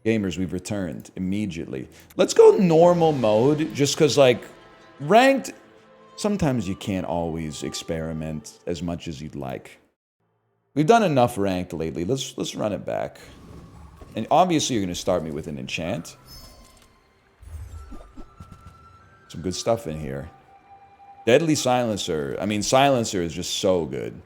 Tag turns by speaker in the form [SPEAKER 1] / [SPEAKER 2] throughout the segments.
[SPEAKER 1] Gamers, we've returned immediately. Let's go normal mode, just because, like, ranked, sometimes you can't always experiment as much as you'd like. We've done enough ranked lately. Let's run it back. And obviously you're going to start me with an enchant. Some good stuff in here. Deadly Silencer. I mean, Silencer is just so good.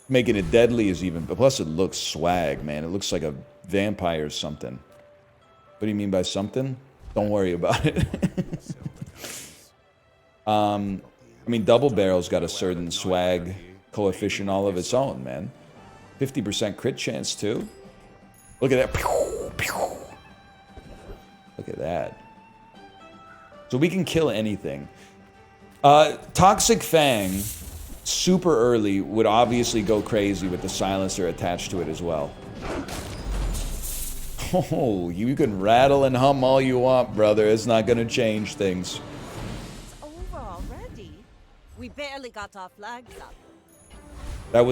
[SPEAKER 1] Making it deadly is even... Plus it looks swag, man. It looks like a vampire or something. What do you mean by something? Don't worry about it. I mean, Double Barrel's got a certain swag coefficient all of its own, man. 50% crit chance, too. Look at that. Pew, pew. Look at that. So we can kill anything. Toxic Fang, super early, would obviously go crazy with the Silencer attached to it as well. Oh, you can rattle and hum all you want, brother. It's not going to change things.
[SPEAKER 2] It's over already. We barely got our flags up.
[SPEAKER 1] That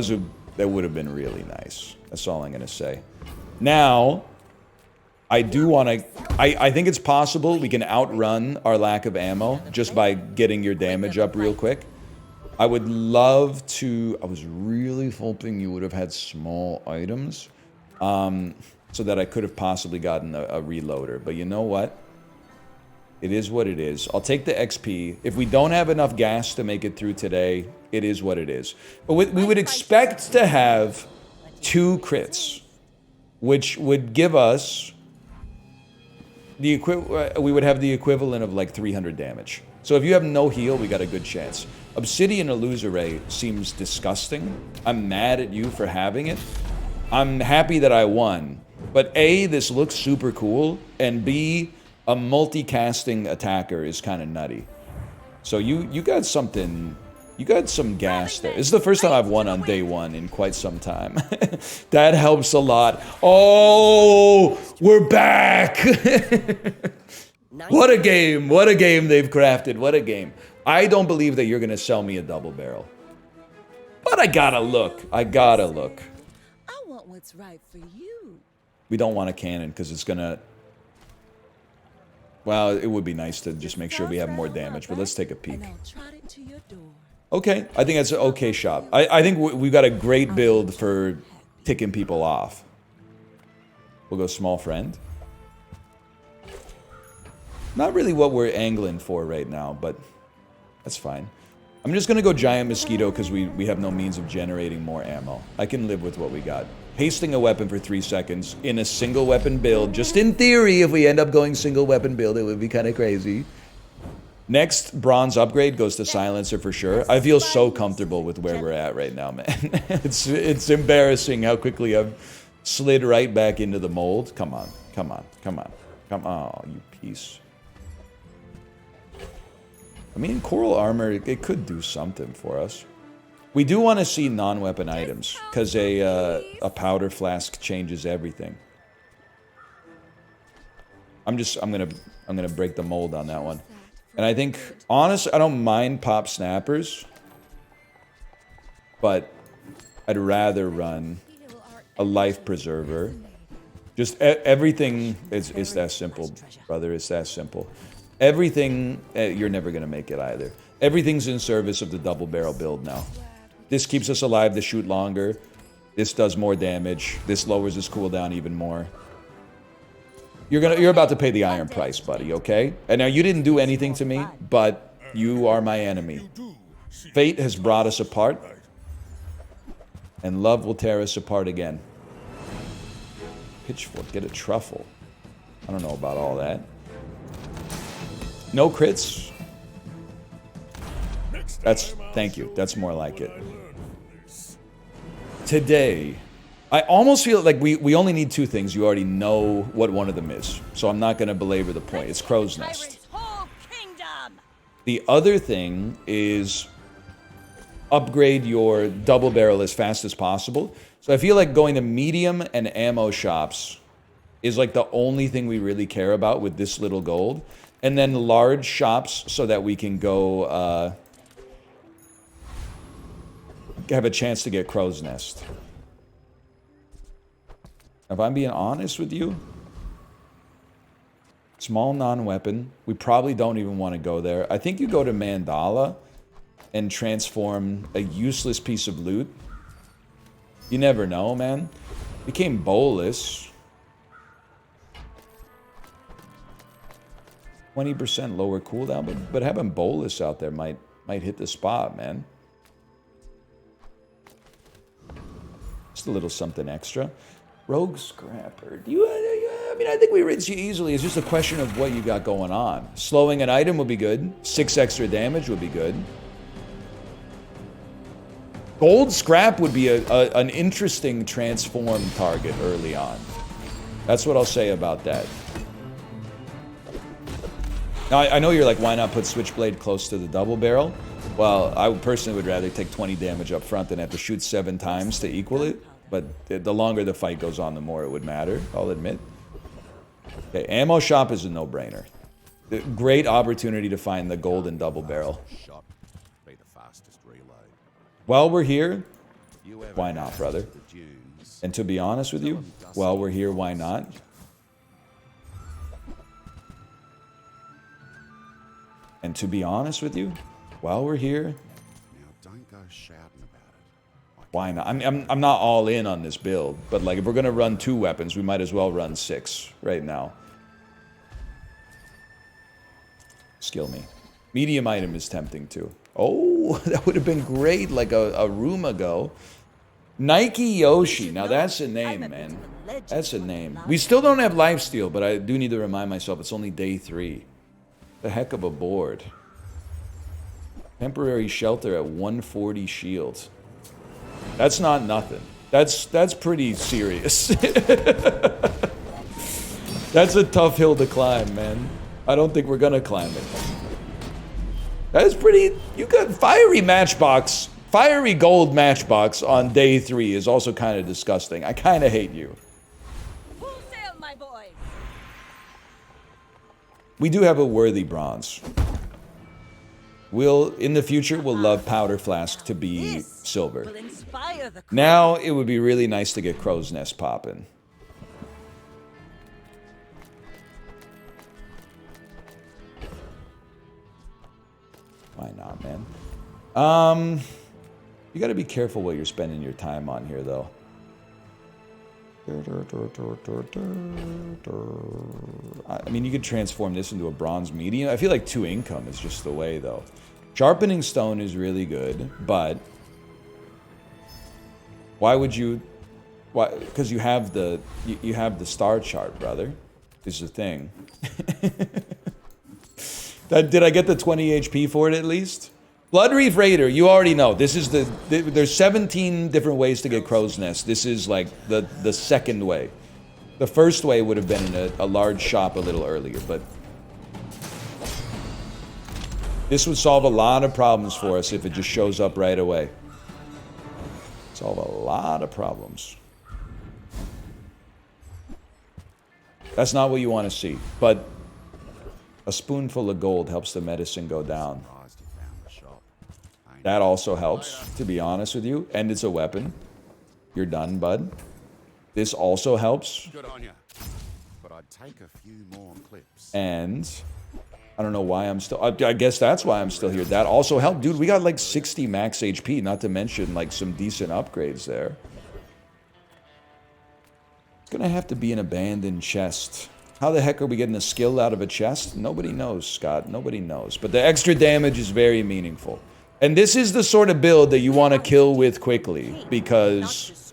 [SPEAKER 1] would have been really nice. That's all I'm going to say. Now, I do want to... I think it's possible we can outrun our lack of ammo just by getting your damage up real quick. I would love to... I was really hoping you would have had small items. So that I could have possibly gotten a reloader. But you know what? It is what it is. I'll take the XP. If we don't have enough gas to make it through today, it is what it is. But we would expect to have 2 crits, which would give us the we would have the equivalent of like 300 damage. So if you have no heal, we got a good chance. Obsidian Illusoray seems disgusting. I'm mad at you for having it. I'm happy that I won. But A, this looks super cool, and B, a multicasting attacker is kind of nutty. So you got something, you got some gas there. This is the first time I've won on day 1 in quite some time. That helps a lot. Oh, we're back! What a game they've crafted, what a game. I don't believe that you're gonna sell me a double barrel. But I gotta look.
[SPEAKER 2] I want what's right for you.
[SPEAKER 1] We don't want a cannon because it's gonna... Well, it would be nice to just make sure we have more damage, but let's take a peek. Okay, I think that's an okay shot. I think we've got a great build for ticking people off. We'll go small friend. Not really what we're angling for right now, but that's fine. I'm just gonna go giant mosquito because we have no means of generating more ammo. I can live with what we got. Hasting a weapon for 3 seconds in a single weapon build. Just in theory, if we end up going single weapon build, it would be kind of crazy. Next bronze upgrade goes to Silencer for sure. I feel so comfortable with where we're at right now, man. It's embarrassing how quickly I've slid right back into the mold. Come on, come on, come on, come on, you piece. I mean, coral armor, it could do something for us. We do want to see non-weapon items, because a powder flask changes everything. I'm gonna break the mold on that one. And I think, honestly, I don't mind pop snappers, but I'd rather run a life preserver. Just everything is that simple, brother. It's that simple. Everything, you're never gonna make it either. Everything's in service of the double barrel build now. This keeps us alive to shoot longer. This does more damage. This lowers his cooldown even more. You're about to pay the iron price, buddy, okay? And now you didn't do anything to me, but you are my enemy. Fate has brought us apart, and love will tear us apart again. Pitchfork, get a truffle. I don't know about all that. No crits? Thank you. That's more like it. Today, I almost feel like we only need 2 things. You already know what one of them is. So I'm not going to belabor the point. It's Crow's Nest. The other thing is upgrade your double barrel as fast as possible. So I feel like going to medium and ammo shops is like the only thing we really care about with this little gold. And then large shops so that we can go... have a chance to get Crow's Nest. If I'm being honest with you, small non-weapon. We probably don't even want to go there. I think you go to Mandala and transform a useless piece of loot. You never know, man. Became bolus. 20% lower cooldown, but having bolus out there might hit the spot, man. Just a little something extra. Rogue Scrapper. I mean, I think we rinse you easily. It's just a question of what you got going on. Slowing an item would be good. 6 extra damage would be good. Gold Scrap would be an interesting transform target early on. That's what I'll say about that. Now, I know you're like, why not put Switchblade close to the double barrel? Well, I personally would rather take 20 damage up front than have to shoot 7 times to equal it. But the longer the fight goes on, the more it would matter, I'll admit. Okay, ammo shop is a no-brainer. Great opportunity to find the golden double barrel. While we're here, why not, brother? And to be honest with you, while we're here, why not? And to be honest with you, while we're here, why not? I'm not all in on this build, but like if we're gonna run 2 weapons, we might as well run 6 right now. Skill me. Medium item is tempting too. Oh, that would have been great like a room ago. Nike Yoshi. Now that's a name, man. That's a name. We still don't have lifesteal, but I do need to remind myself it's only day 3. The heck of a board. Temporary shelter at 140 shield. That's not nothing. That's pretty serious. That's a tough hill to climb, man. I don't think we're gonna climb it. That is pretty... You got fiery matchbox. Fiery gold matchbox on day 3 is also kind of disgusting. I kind of hate you.
[SPEAKER 2] Full sail, my boy.
[SPEAKER 1] We do have a worthy bronze. In the future, we'll love Powder Flask to be silver.
[SPEAKER 2] Will inspire the
[SPEAKER 1] Now, it would be really nice to get Crow's Nest popping. Why not, man? You gotta be careful what you're spending your time on here, though. I mean, you could transform this into a bronze medium. I feel like 2 income is just the way, though. Sharpening Stone is really good, but... Why would you... Why? Because you have the star chart, brother. Is the thing. Did I get the 20 HP for it at least? Bloodreef Raider, you already know. This is there's 17 different ways to get Crow's Nest. This is like the second way. The first way would have been in a large shop a little earlier, but... This would solve a lot of problems for us if it just shows up right away. Solve a lot of problems. That's not what you want to see, but a spoonful of gold helps the medicine go down. That also helps, to be honest with you, and it's a weapon. You're done, bud. This also helps.
[SPEAKER 3] Good on you. But I'd take a few more clips.
[SPEAKER 1] And I don't know why I'm still... I guess that's why I'm still here. That also helped. Dude, we got like 60 max HP, not to mention like some decent upgrades there. It's gonna have to be an abandoned chest. How the heck are we getting a skill out of a chest? Nobody knows, Scott. Nobody knows. But the extra damage is very meaningful. And this is the sort of build that you want to kill with quickly, because...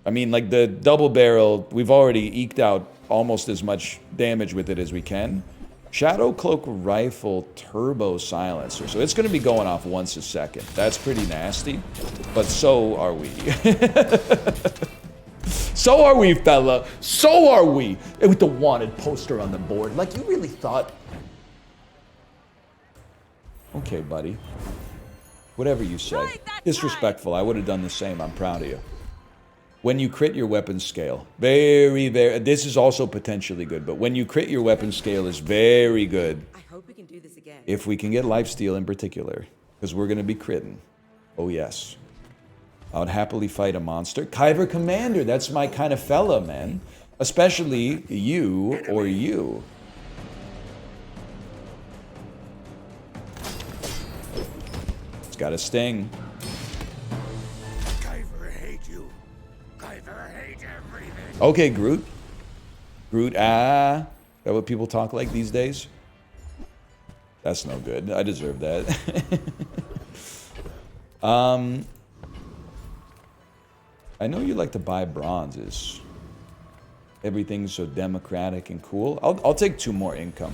[SPEAKER 1] I mean, like the double barrel, we've already eked out almost as much damage with it as we can. Shadow Cloak Rifle Turbo Silencer. So it's going to be going off once a second. That's pretty nasty. But so are we. So are we, fella. So are we. And with the wanted poster on the board. Like, you really thought... Okay, buddy. Whatever you say. Disrespectful. I would have done the same. I'm proud of you. When you crit, your weapon scale. Very, very... This is also potentially good, but when you crit, your weapon scale is very good.
[SPEAKER 2] I hope we can do this again.
[SPEAKER 1] If we can get lifesteal in particular. Because we're going to be critting. Oh, yes. I would happily fight a monster. Kyver Commander, that's my kind of fella, man. Especially you or you. It's got a sting.
[SPEAKER 3] Kyver hate you. Kyver hate everything.
[SPEAKER 1] Okay, Groot. Groot, that what people talk like these days? That's no good. I deserve that. I know you like to buy bronzes. Everything's so democratic and cool. I'll take 2 more income.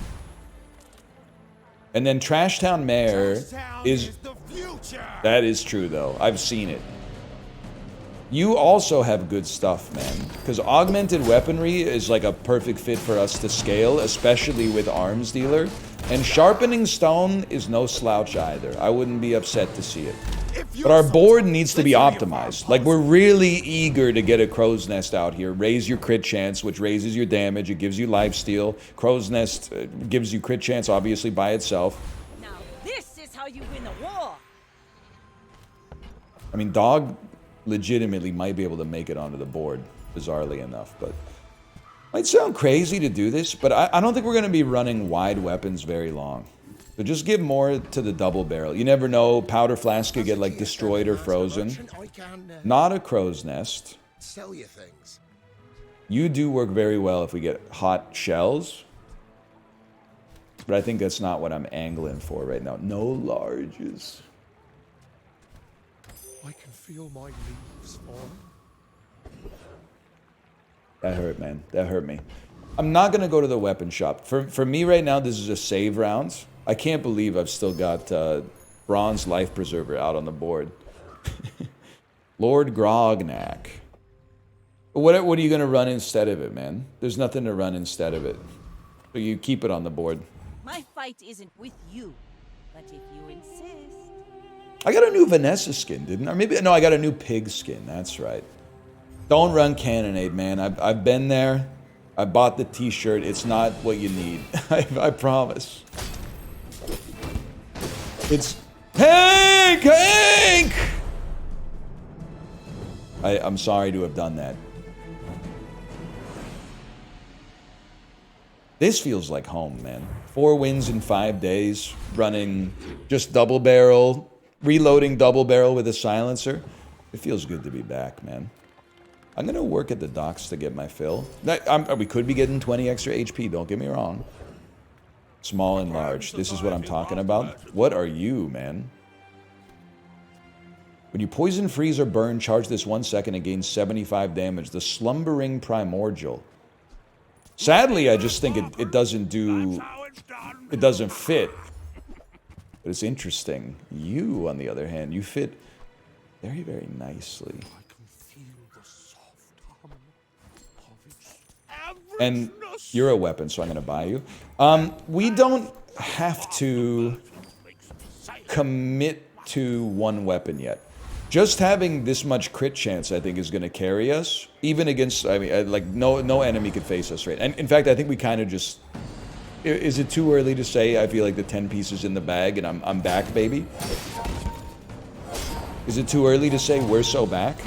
[SPEAKER 1] And then Trash Town Mayor is
[SPEAKER 3] the future.
[SPEAKER 1] that is true though. I've seen it. You also have good stuff, man. Because augmented weaponry is like a perfect fit for us to scale, especially with arms dealer. And sharpening stone is no slouch either. I wouldn't be upset to see it. But our board needs to be optimized. Like, we're really eager to get a Crow's Nest out here. Raise your crit chance, which raises your damage. It gives you lifesteal. Crow's Nest gives you crit chance, obviously, by itself.
[SPEAKER 2] Now this is how you win a war.
[SPEAKER 1] I mean, Dog legitimately might be able to make it onto the board, bizarrely enough. But might sound crazy to do this, but I don't think we're going to be running wide weapons very long. So just give more to the double barrel. You never know, powder flask could get like destroyed or frozen. Not a Crow's Nest.
[SPEAKER 3] Sell you things.
[SPEAKER 1] You do work very well if we get hot shells. But I think that's not what I'm angling for right now. No larges.
[SPEAKER 3] I can feel my leaves falling.
[SPEAKER 1] That hurt, man. That hurt me. I'm not going to go to the weapon shop. For me right now, this is a save rounds. I can't believe I've still got Bronze Life Preserver out on the board. Lord Grognak. What are you going to run instead of it, man? There's nothing to run instead of it. So you keep it on the board.
[SPEAKER 2] My fight isn't with you, but if you insist.
[SPEAKER 1] I got a new Vanessa skin, didn't I? Or maybe, no, I got a new pig skin. That's right. Don't run Cannonade, man. I've been there. I bought the t-shirt. It's not what you need. I promise. It's Hank! Hank! I'm sorry to have done that. This feels like home, man. 4 wins in 5 days, running just double barrel, reloading double barrel with a silencer. It feels good to be back, man. I'm going to work at the docks to get my fill. We could be getting 20 extra HP, don't get me wrong. Small and large. This is what I'm talking about. What are you, man? When you poison, freeze, or burn, charge this 1 second and gain 75 damage. The Slumbering Primordial. Sadly, I just think it doesn't do... It doesn't fit. But it's interesting. You, on the other hand, you fit very, very nicely. And you're a weapon, so I'm going to buy you. We don't have to commit to one weapon yet. Just having this much crit chance, I think, is going to carry us. Even against, I mean, like, no enemy could face us, right? And in fact, I think we kind of just... Is it too early to say I feel like the 10 pieces in the bag and I'm back, baby? Is it too early to say we're so back?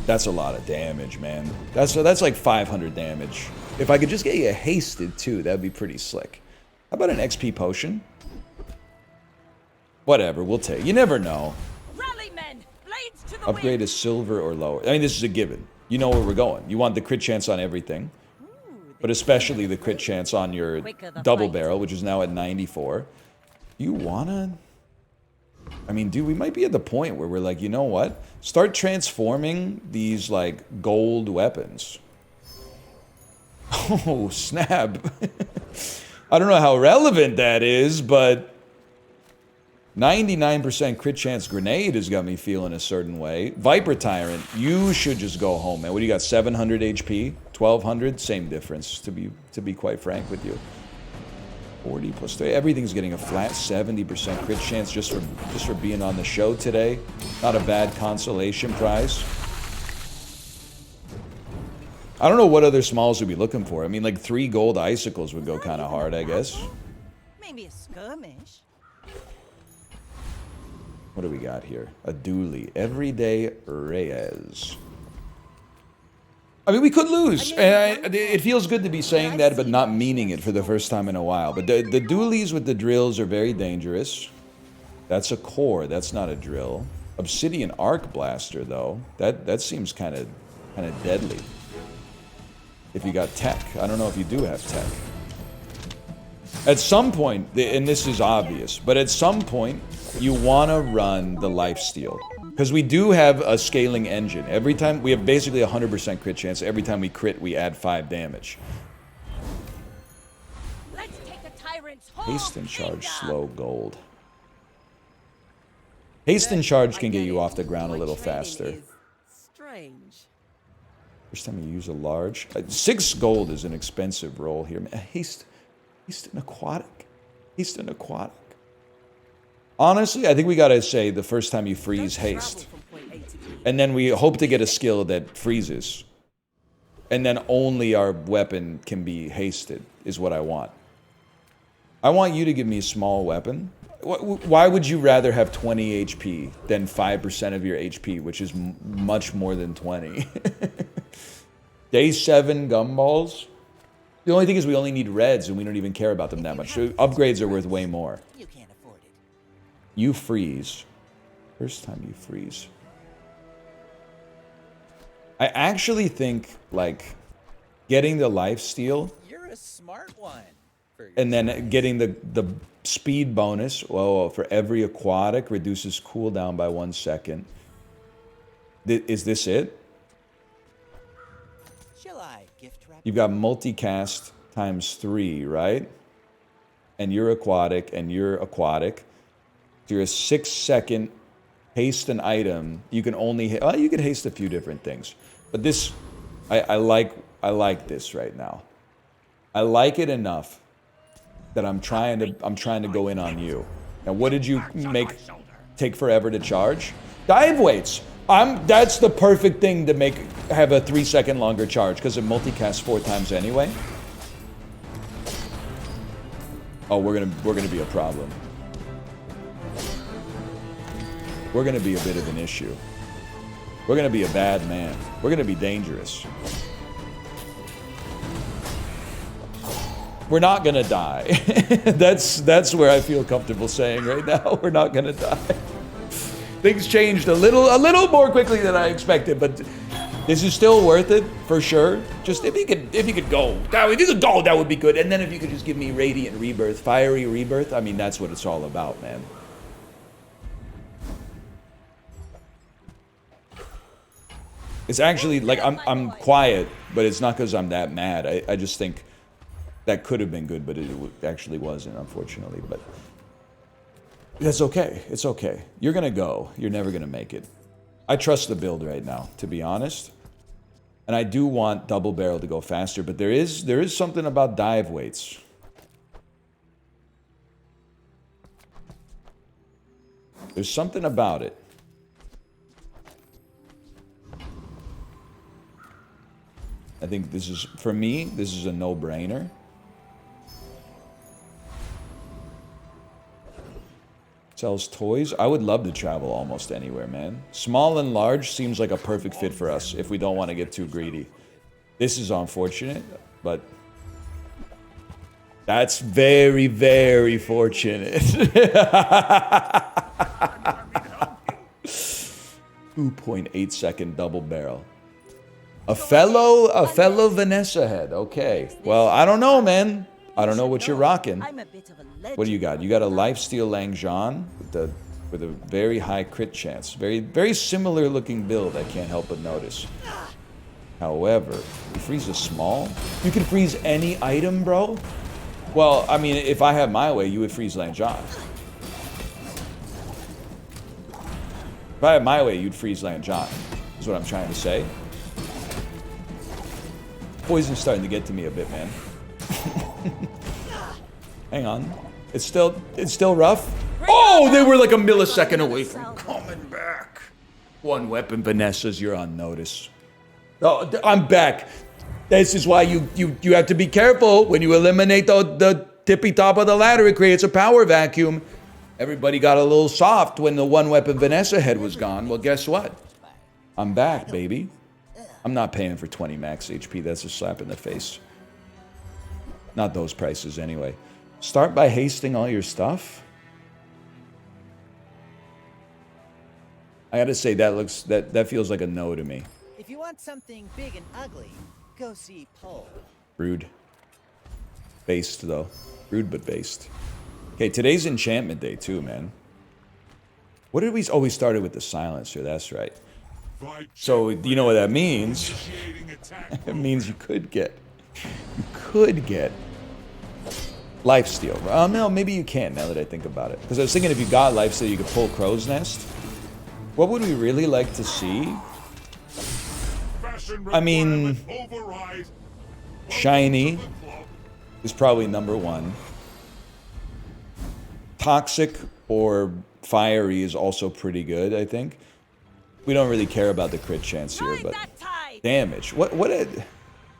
[SPEAKER 1] That's a lot of damage, man. That's like 500 damage. If I could just get you hasted, too, that'd be pretty slick. How about an XP potion? Whatever, we'll take. You never know.
[SPEAKER 2] Rally, men! Blades to the
[SPEAKER 1] Upgrade
[SPEAKER 2] wind.
[SPEAKER 1] is silver or lower. I mean, this is a given. You know where we're going. You want the crit chance on everything. But especially the crit chance on your double barrel, which is now at 94. You wanna... I mean, dude, we might be at the point where we're like, you know what? Start transforming these, like, gold weapons. Oh, snap. I don't know how relevant that is, but 99% crit chance grenade has got me feeling a certain way. Viper Tyrant, you should just go home, man. What do you got, 700 HP? 1200? Same difference, to be quite frank with you. 40 plus 30. Everything's getting a flat 70% crit chance just for being on the show today. Not a bad consolation prize. I don't know what other smalls we'd be looking for. I mean, like 3 gold icicles would go kind of hard, I guess.
[SPEAKER 2] Maybe a skirmish.
[SPEAKER 1] What do we got here? A dually. Everyday Reyes. I mean, we could lose. And it feels good to be saying that, but not meaning it for the first time in a while. But the dualies with the drills are very dangerous. That's a core. That's not a drill. Obsidian Arc Blaster, though. That seems kind of deadly. If you got tech. I don't know if you do have tech. At some point, and this is obvious, but at some point, you want to run the lifesteal. Because we do have a scaling engine. Every time, we have basically 100% crit chance. Every time we crit, we add 5 damage.
[SPEAKER 2] Let's take the tyrant's whole
[SPEAKER 1] Haste and charge,
[SPEAKER 2] kingdom.
[SPEAKER 1] slow gold. Haste and charge can get you off the ground a little faster.
[SPEAKER 2] Strange.
[SPEAKER 1] First time you use a large. 6 gold is an expensive roll here. Haste and aquatic. Haste and aquatic. Honestly, I think we gotta say the first time you freeze haste. And then we hope to get a skill that freezes. And then only our weapon can be hasted, is what I want. I want you to give me a small weapon. Why would you rather have 20 HP than 5% of your HP, which is much more than 20? Day 7 gumballs. The only thing is we only need reds and we don't even care about them that much. So upgrades are worth way more.
[SPEAKER 2] You can't afford it.
[SPEAKER 1] You freeze. First time you freeze. I actually think, like, getting the lifesteal.
[SPEAKER 4] You're a smart one.
[SPEAKER 1] And then getting the speed bonus. Whoa, for every aquatic reduces cooldown by 1 second. Is this it?
[SPEAKER 4] Shall I gift wrap?
[SPEAKER 1] You've got multicast times 3, right? And you're aquatic, and you're aquatic. So you're a 6-second haste an item. You can only you can haste a few different things, but this I like this right now. I like it enough that I'm trying to go in on you. Now, what did you take forever to charge? Dive weights. That's the perfect thing to have a 3-second longer charge because it multicasts 4 times anyway. Oh, we're gonna be a problem. We're gonna be a bit of an issue. We're gonna be a bad man. We're gonna be dangerous. We're not gonna die. That's where I feel comfortable saying right now. We're not gonna die. Things changed a little more quickly than I expected, but this is still worth it for sure. Just if you could go, that would be good. And then if you could just give me Radiant Rebirth, Fiery Rebirth. I mean, that's what it's all about, man. It's actually like I'm quiet, but it's not because I'm that mad. I just think that could have been good, but it actually wasn't, unfortunately. But that's okay. It's okay. You're gonna go. You're never gonna make it. I trust the build right now, to be honest. And I do want double barrel to go faster, but there is something about dive weights. There's something about it. I think this is, for me, this is a no-brainer. Sells toys. I would love to travel almost anywhere, man. Small and large seems like a perfect fit for us if we don't want to get too greedy. This is unfortunate, but that's very, very fortunate. 2.8 second double barrel. A fellow Vanessa head. Okay. Well, I don't know, man. I don't know what you're rocking.
[SPEAKER 2] I'm a bit of a legend.
[SPEAKER 1] What do you got? You got a lifesteal Langzhan with a very high crit chance. Very, very similar looking build, I can't help but notice. However, you freeze a small? You can freeze any item, bro? Well, I mean, if I had my way, you would freeze Langzhan. If I had my way, you'd freeze Langzhan, is what I'm trying to say. Poison's starting to get to me a bit, man. Hang on. It's still rough. Oh, they were like a millisecond away from coming back. One weapon, Vanessa's, you're on notice. Oh, I'm back. This is why you have to be careful when you eliminate the tippy top of the ladder. It creates a power vacuum. Everybody got a little soft when the one weapon Vanessa head was gone. Well, guess what? I'm back, baby. I'm not paying for 20 max HP. That's a slap in the face. Not those prices anyway. Start by hasting all your stuff. I gotta say that feels like a no to me.
[SPEAKER 4] If you want something big and ugly, go see Pole.
[SPEAKER 1] Rude. Based though. Rude but based. Okay, today's enchantment day too, man. What did we always started with the silencer? That's right. So you know what that means? It means you could get lifesteal. No, maybe you can't now that I think about it. Because I was thinking if you got lifesteal, you could pull Crow's Nest. What would we really like to see? I mean, shiny is probably number one. Toxic or fiery is also pretty good, I think. We don't really care about the crit chance here, but damage.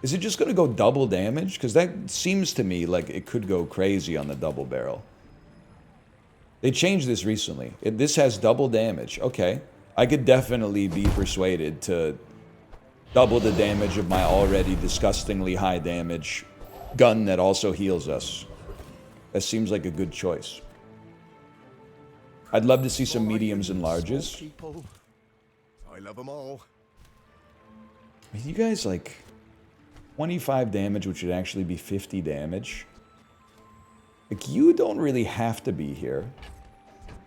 [SPEAKER 1] Is it just going to go double damage? Because that seems to me like it could go crazy on the double barrel. They changed this recently. This has double damage. Okay. I could definitely be persuaded to double the damage of my already disgustingly high damage gun that also heals us. That seems like a good choice. I'd love to see some mediums and larges.
[SPEAKER 3] I love them all.
[SPEAKER 1] I mean, you guys like 25 damage, which would actually be 50 damage. Like, you don't really have to be here.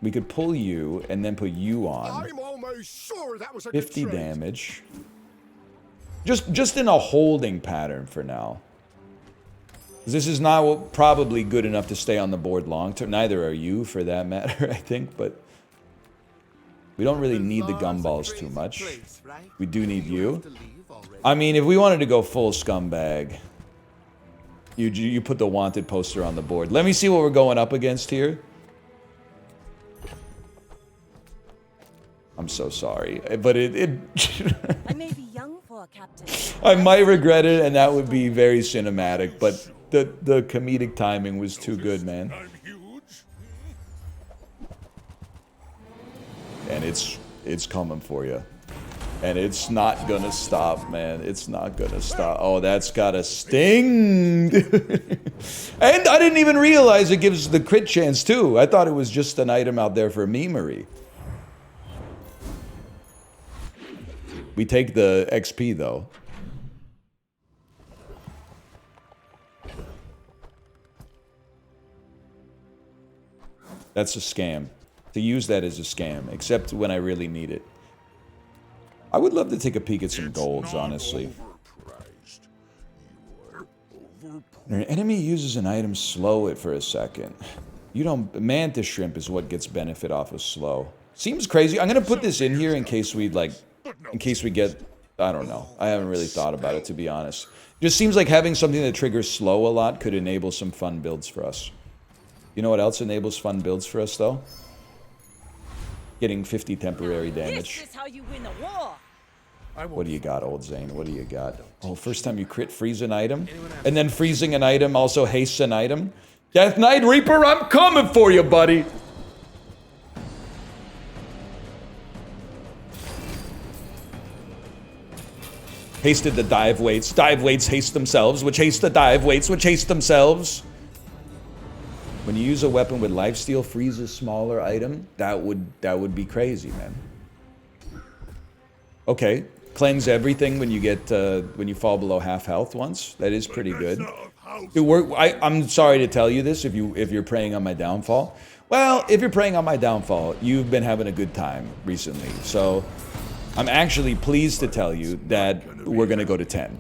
[SPEAKER 1] We could pull you and then put you on.
[SPEAKER 3] I'm almost sure that was a
[SPEAKER 1] 50 damage. Just in a holding pattern for now. This is not probably good enough to stay on the board long term. Neither are you, for that matter, I think. But we don't really need the gumballs too much. We do need you. I mean, if we wanted to go full scumbag, you put the wanted poster on the board. Let me see what we're going up against here. I'm so sorry, but
[SPEAKER 2] I may be young for a captain.
[SPEAKER 1] I might regret it, and that would be very cinematic, but the comedic timing was too good, man. And it's coming for you. And it's not gonna stop, man. It's not gonna stop. Oh, that's got a sting. And I didn't even realize it gives the crit chance, too. I thought it was just an item out there for memery. We take the XP, though. That's a scam. To use that is a scam, except when I really need it. I would love to take a peek at some golds, honestly. When an enemy uses an item, slow it for a second. You don't... Mantis Shrimp is what gets benefit off of slow. Seems crazy. I'm gonna put this in here in case we, like... In case we get... I don't know. I haven't really thought about it, to be honest. Just seems like having something that triggers slow a lot could enable some fun builds for us. You know what else enables fun builds for us, though? Getting 50 temporary damage.
[SPEAKER 2] This is how you win a war.
[SPEAKER 1] What do you got, Old Zane? What do you got? Oh, first time you crit freeze an item? And then freezing an item also hastes an item? Death Knight Reaper, I'm coming for you, buddy! Hasted the dive weights. Dive weights haste themselves, which haste the dive weights, which haste themselves. When you use a weapon with lifesteal, freeze a smaller item, that would be crazy, man. Okay, cleanse everything when you get when you fall below half health once. That is pretty good. I'm sorry to tell you this if you're preying on my downfall. Well, if you're preying on my downfall, you've been having a good time recently. So I'm actually pleased to tell you that we're gonna go to 10.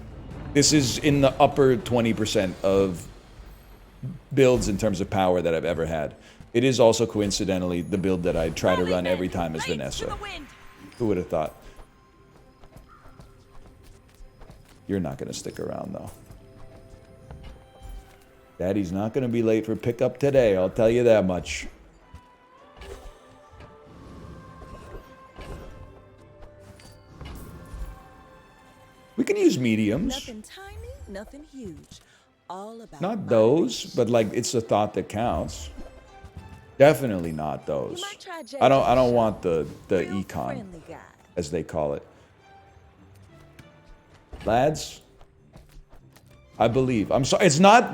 [SPEAKER 1] This is in the upper 20% of builds in terms of power that I've ever had. It is also coincidentally the build that I try to run every time as Vanessa. Who would have thought? You're not going to stick around, though. Daddy's not going to be late for pickup today, I'll tell you that much. We can use mediums.
[SPEAKER 2] Nothing tiny, nothing huge. All about
[SPEAKER 1] Not those, but like it's the thought that counts. Definitely not those.
[SPEAKER 2] You might try
[SPEAKER 1] I don't
[SPEAKER 2] JJ's
[SPEAKER 1] want the
[SPEAKER 2] Real
[SPEAKER 1] econ,
[SPEAKER 2] friendly guy.
[SPEAKER 1] as they call it. Lads, I believe. I'm sorry. It's not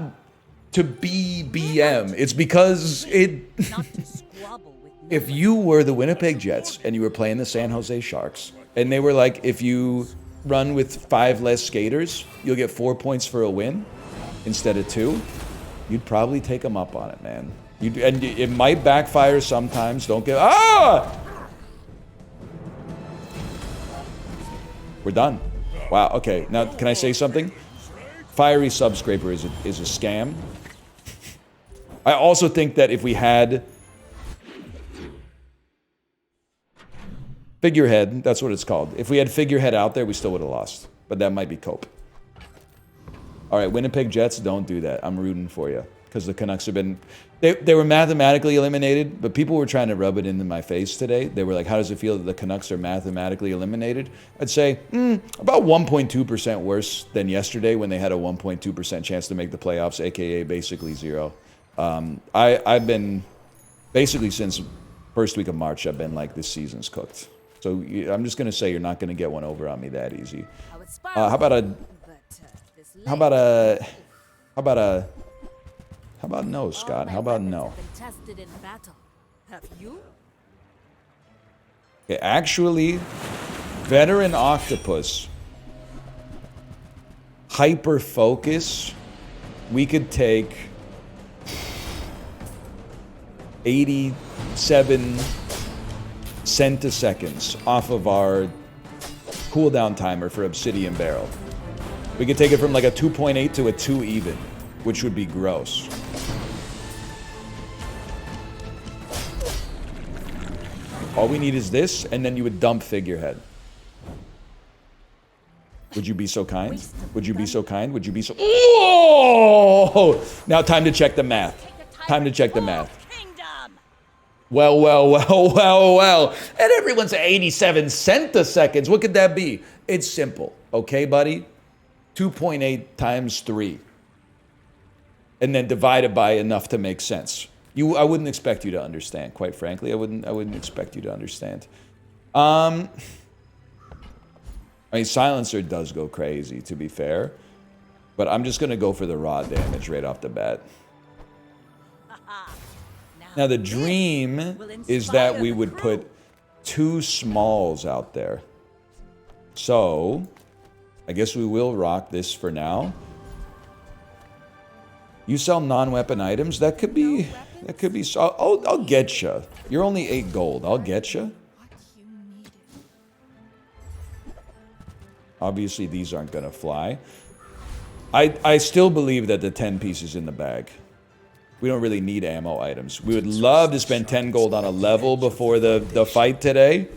[SPEAKER 1] to be BM. It's because it.
[SPEAKER 2] Not to squabble with no
[SPEAKER 1] If
[SPEAKER 2] one.
[SPEAKER 1] you were the Winnipeg Jets and you were playing the San Jose Sharks, and they were like, if you run with 5 less skaters, you'll get 4 points for a win instead of 2, you'd probably take them up on it, man. And it might backfire sometimes. Don't get... Ah! We're done. Wow, okay. Now, can I say something? Fiery Subscraper is a scam. I also think that if we had... Figurehead, that's what it's called. If we had Figurehead out there, we still would have lost. But that might be cope. All right, Winnipeg Jets, don't do that. I'm rooting for you. Because the Canucks have been... They were mathematically eliminated, but people were trying to rub it into my face today. They were like, how does it feel that the Canucks are mathematically eliminated? I'd say, about 1.2% worse than yesterday when they had a 1.2% chance to make the playoffs, a.k.a. basically 0. I've been... Basically since first week of March, I've been like, this season's cooked. So I'm just going to say you're not going to get one over on me that easy. How about no, Scott? How about no?
[SPEAKER 2] Tested in battle. Have you?
[SPEAKER 1] Okay, actually, Veteran Octopus, Hyper Focus, we could take 87 centiseconds off of our cooldown timer for Obsidian Barrel. We could take it from like a 2.8 to a 2 even, which would be gross. All we need is this, and then you would dump Figurehead. Would you be so kind? Would you be so kind? Would you be so... Oh! Now time to check the math. Time to check the math. Well. And everyone's at 87 centiseconds. What could that be? It's simple. Okay, buddy? 2.8 times 3. And then divided by enough to make sense. I wouldn't expect you to understand, quite frankly. I wouldn't expect you to understand. I mean, Silencer does go crazy, to be fair. But I'm just going to go for the raw damage right off the bat. Now, the dream is that we would put 2 smalls out there. So, I guess we will rock this for now. You sell non-weapon items? That could be... I'll get you. You're only 8 gold. I'll get you. Obviously, these aren't going to fly. I still believe that the 10 piece is in the bag. We don't really need ammo items. We would love to spend 10 gold on a level before the fight today.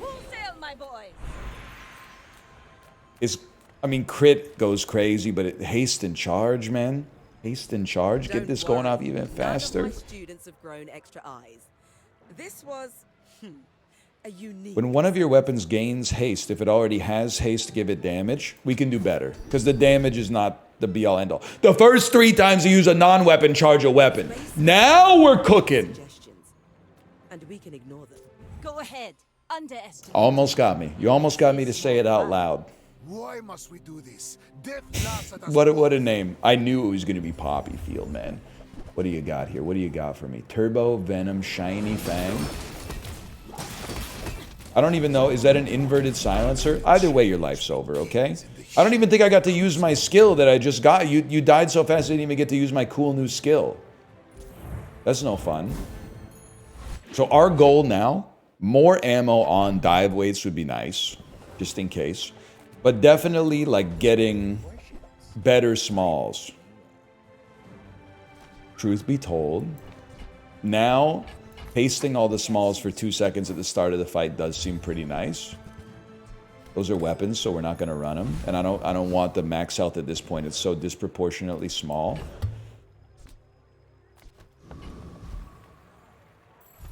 [SPEAKER 1] I mean, crit goes crazy, but haste and charge, man. Haste and charge. Get this going off even faster.
[SPEAKER 5] None of my students have grown extra eyes. This was a unique.
[SPEAKER 1] When one of your weapons gains haste, if it already has haste, give it damage. We can do better because the damage is not the be-all end-all. The first 3 times you use a non-weapon, charge a weapon. Now we're cooking.
[SPEAKER 5] And we can ignore them.
[SPEAKER 2] Go ahead. Underestimate.
[SPEAKER 1] Almost got me. You almost got me to say it out loud.
[SPEAKER 3] Why must we do this? Death laughs at us.
[SPEAKER 1] What a name. I knew it was going to be Poppy Field, man. What do you got here? What do you got for me? Turbo, Venom, Shiny Fang. I don't even know. Is that an inverted silencer? Either way, your life's over, okay? I don't even think I got to use my skill that I just got. You died so fast I didn't even get to use my cool new skill. That's no fun. So our goal now, more ammo on dive weights would be nice, just in case. But definitely, like, getting better smalls. Truth be told, now, pasting all the smalls for 2 seconds at the start of the fight does seem pretty nice. Those are weapons, so we're not going to run them. And I don't want the max health at this point. It's so disproportionately small.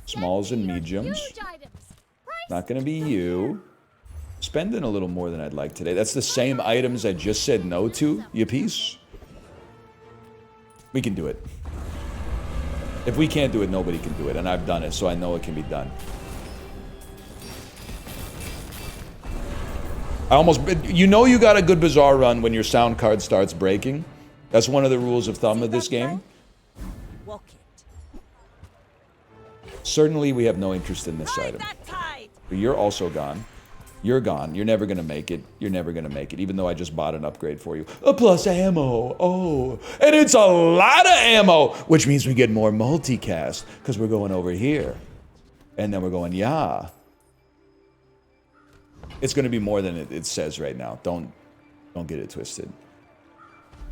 [SPEAKER 1] Smalls and mediums. Not going to be you. Spending a little more than I'd like today. That's the same items I just said no to, you piece. We can do it. If we can't do it, nobody can do it. And I've done it, so I know it can be done. You know you got a good Bazaar run when your sound card starts breaking. That's one of the rules of thumb of this game.
[SPEAKER 2] Walk it.
[SPEAKER 1] Certainly, we have no interest in this item.
[SPEAKER 2] That tide.
[SPEAKER 1] But you're also gone. You're gone. You're never going to make it. You're never going to make it, even though I just bought an upgrade for you. A plus ammo. Oh, and it's a lot of ammo, which means we get more multicast because we're going over here. And then we're going, yeah. It's going to be more than it says right now. Don't get it twisted.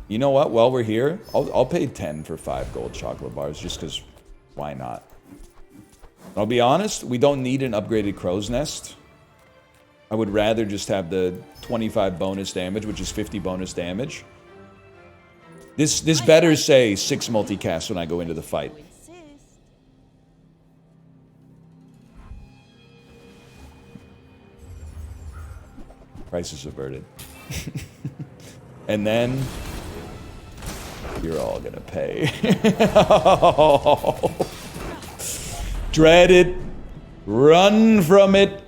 [SPEAKER 1] You know what? While we're here, I'll pay 10 for 5 gold chocolate bars just because why not? I'll be honest, we don't need an upgraded crow's nest. I would rather just have the 25 bonus damage, which is 50 bonus damage. This better say 6 multicast when I go into the fight. Crisis averted. And then you're all gonna pay. Dread it. Run from it.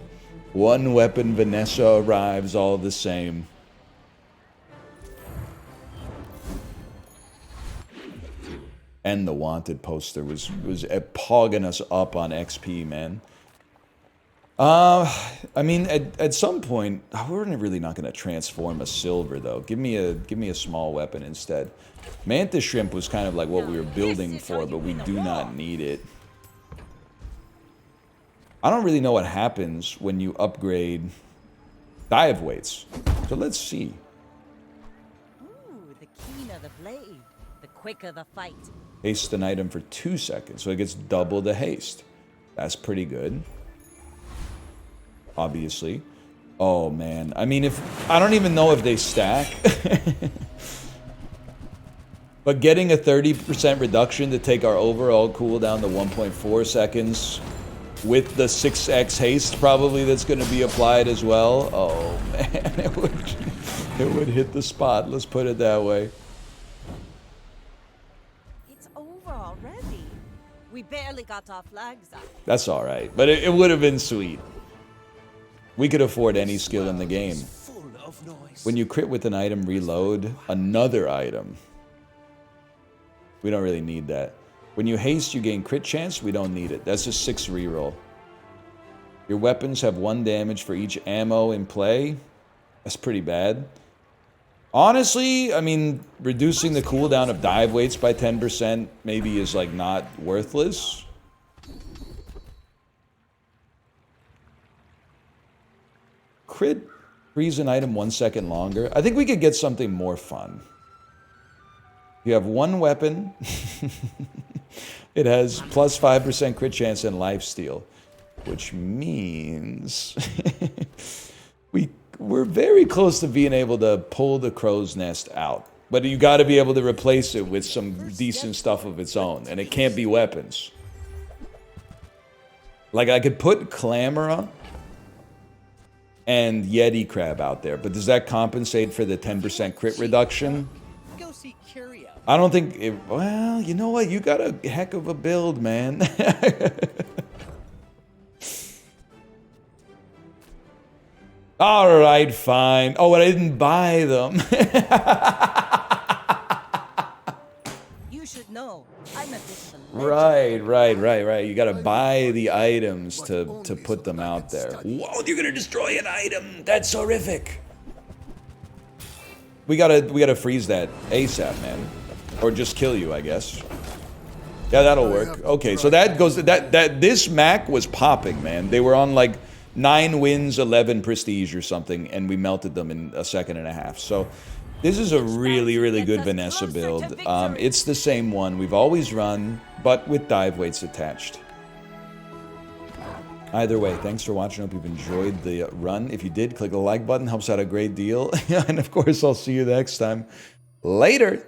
[SPEAKER 1] One weapon Vanessa arrives all the same. And the wanted poster was pogging us up on XP, man. I mean, at some point, we're really not going to transform a silver, though. Give me a small weapon instead. Mantis Shrimp was kind of like what we were building for, but we do not need it. I don't really know what happens when you upgrade dive weights. So let's see.
[SPEAKER 2] Ooh, the keener the blade, the quicker the fight.
[SPEAKER 1] Haste an item for 2 seconds, so it gets double the haste. That's pretty good. Obviously. Oh, man. I mean, I don't even know if they stack. But getting a 30% reduction to take our overall cooldown to 1.4 seconds with the 6x haste probably that's going to be applied as well. Oh, man. It would hit the spot. Let's put it that way.
[SPEAKER 2] It's over already. We barely got our flags up.
[SPEAKER 1] That's all right. But it would have been sweet. We could afford any skill in the game. When you crit with an item, reload another item. We don't really need that. When you haste, you gain crit chance. We don't need it. That's a 6 reroll. Your weapons have 1 damage for each ammo in play. That's pretty bad. Honestly, I mean, reducing the cooldown of dive weights by 10% maybe is like not worthless. Crit freeze an item 1 second longer. I think we could get something more fun. You have 1 weapon. It has plus 5% crit chance and lifesteal, which means we're very close to being able to pull the crow's nest out. But you got to be able to replace it with some decent stuff of its own, and it can't be weapons. Like, I could put Clamora and Yeti Crab out there, but does that compensate for the 10% crit reduction?
[SPEAKER 4] Go see Curio.
[SPEAKER 1] I don't think it, well, you know what? You got a heck of a build, man. All right, fine. Oh, and I didn't buy them.
[SPEAKER 2] You should know. I'm a bit of a
[SPEAKER 1] Right. You gotta buy the items to put them out there. Whoa, you're gonna destroy an item. That's horrific. We gotta freeze that ASAP, man. Or just kill you, I guess. Yeah, that'll work. Okay, so that goes this Mac was popping, man. They were on like 9 wins, 11 prestige or something, and we melted them in a second and a half. So this is a really good Vanessa build. It's the same one we've always run, but with dive weights attached. Either way, thanks for watching. Hope you've enjoyed the run. If you did, click the like button. Helps out a great deal. And of course, I'll see you next time. Later.